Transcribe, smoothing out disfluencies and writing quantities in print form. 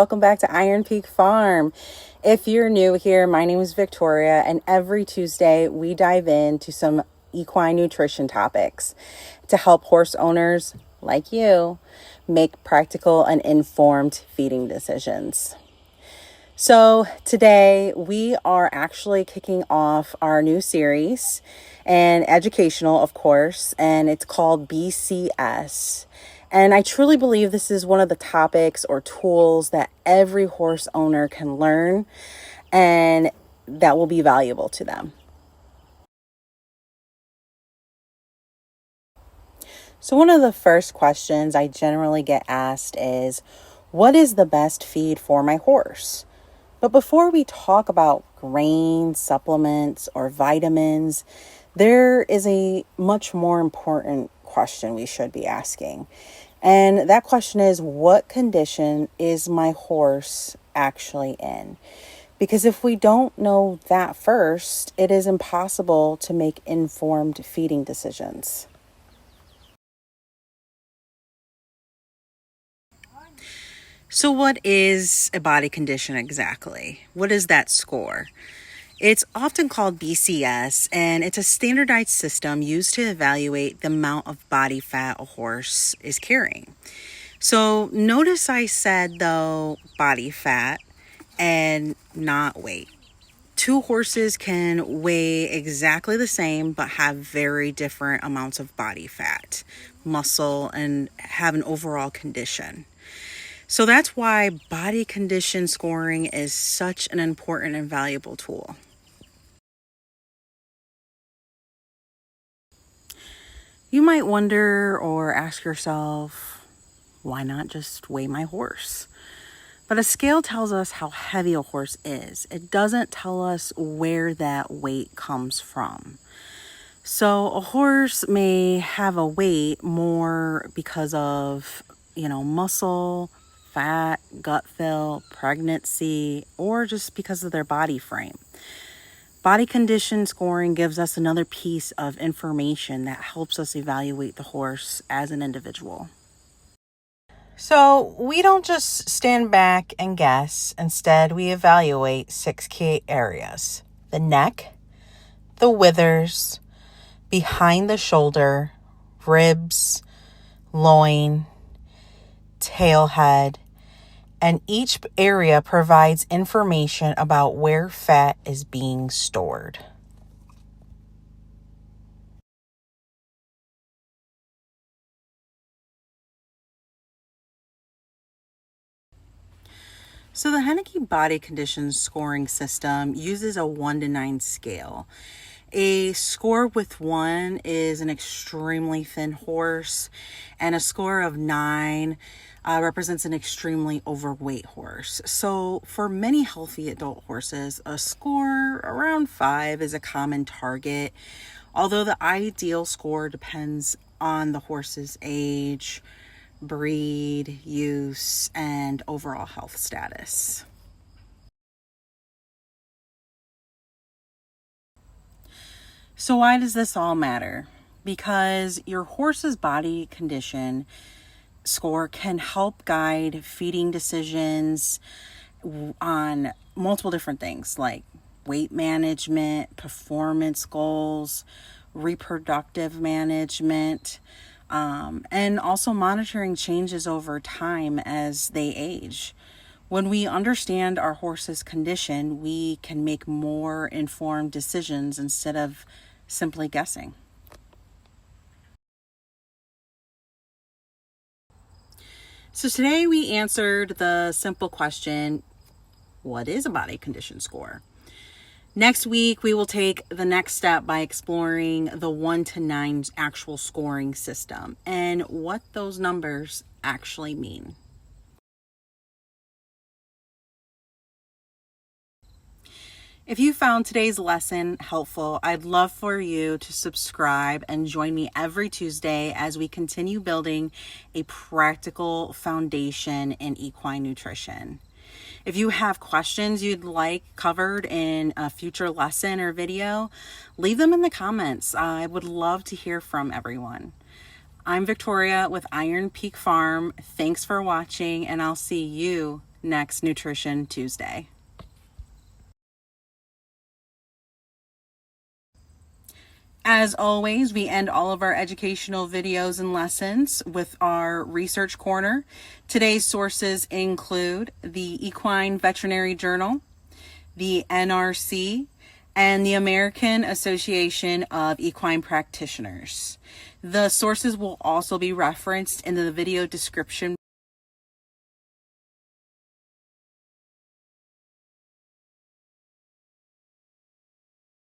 welcome back to Iron Peak Farm. If you're new here, my name is Victoria, and every Tuesday we dive into some equine nutrition topics to help horse owners like you make practical and informed feeding decisions. So today we are actually kicking off our new series, and educational, of course, and it's called BCS. And I truly believe this is one of the topics or tools that every horse owner can learn and that will be valuable to them. So one of the first questions I generally get asked is, what is the best feed for my horse? But before we talk about grain, supplements, or vitamins, there is a much more important question we should be asking. And that question is, what condition is my horse actually in? Because if we don't know that first, it is impossible to make informed feeding decisions. So what is a body condition exactly? What is that score? It's often called BCS, and it's a standardized system used to evaluate the amount of body fat a horse is carrying. So notice I said, though, body fat and not weight. Two horses can weigh exactly the same but have very different amounts of body fat, muscle, and have an overall condition. So that's why body condition scoring is such an important and valuable tool. You might wonder or ask yourself, why not just weigh my horse? But a scale tells us how heavy a horse is. It doesn't tell us where that weight comes from. So a horse may have a weight more because of, muscle, fat, gut fill, pregnancy, or just because of their body frame. Body condition scoring gives us another piece of information that helps us evaluate the horse as an individual. So we don't just stand back and guess. Instead, we evaluate 6 key areas: the neck, the withers, behind the shoulder, ribs, loin, tail head, and each area provides information about where fat is being stored. So the Henneke body condition scoring system uses a 1 to 9 scale. A score with 1 is an extremely thin horse, and a score of 9 represents an extremely overweight horse. So for many healthy adult horses, a score around 5 is a common target, although the ideal score depends on the horse's age, breed, use, and overall health status. So why does this all matter? Because your horse's body condition score can help guide feeding decisions on multiple different things like weight management, performance goals, reproductive management, and also monitoring changes over time as they age. When we understand our horse's condition, we can make more informed decisions instead of simply guessing. So today we answered the simple question, what is a body condition score? Next week, we will take the next step by exploring the 1 to 9 actual scoring system and what those numbers actually mean. If you found today's lesson helpful, I'd love for you to subscribe and join me every Tuesday as we continue building a practical foundation in equine nutrition. If you have questions you'd like covered in a future lesson or video, leave them in the comments. I would love to hear from everyone. I'm Victoria with Iron Peak Farm. Thanks for watching, and I'll see you next Nutrition Tuesday. As always, we end all of our educational videos and lessons with our research corner. Today's sources include the Equine Veterinary Journal, the NRC, and the American Association of Equine Practitioners. The sources will also be referenced in the video description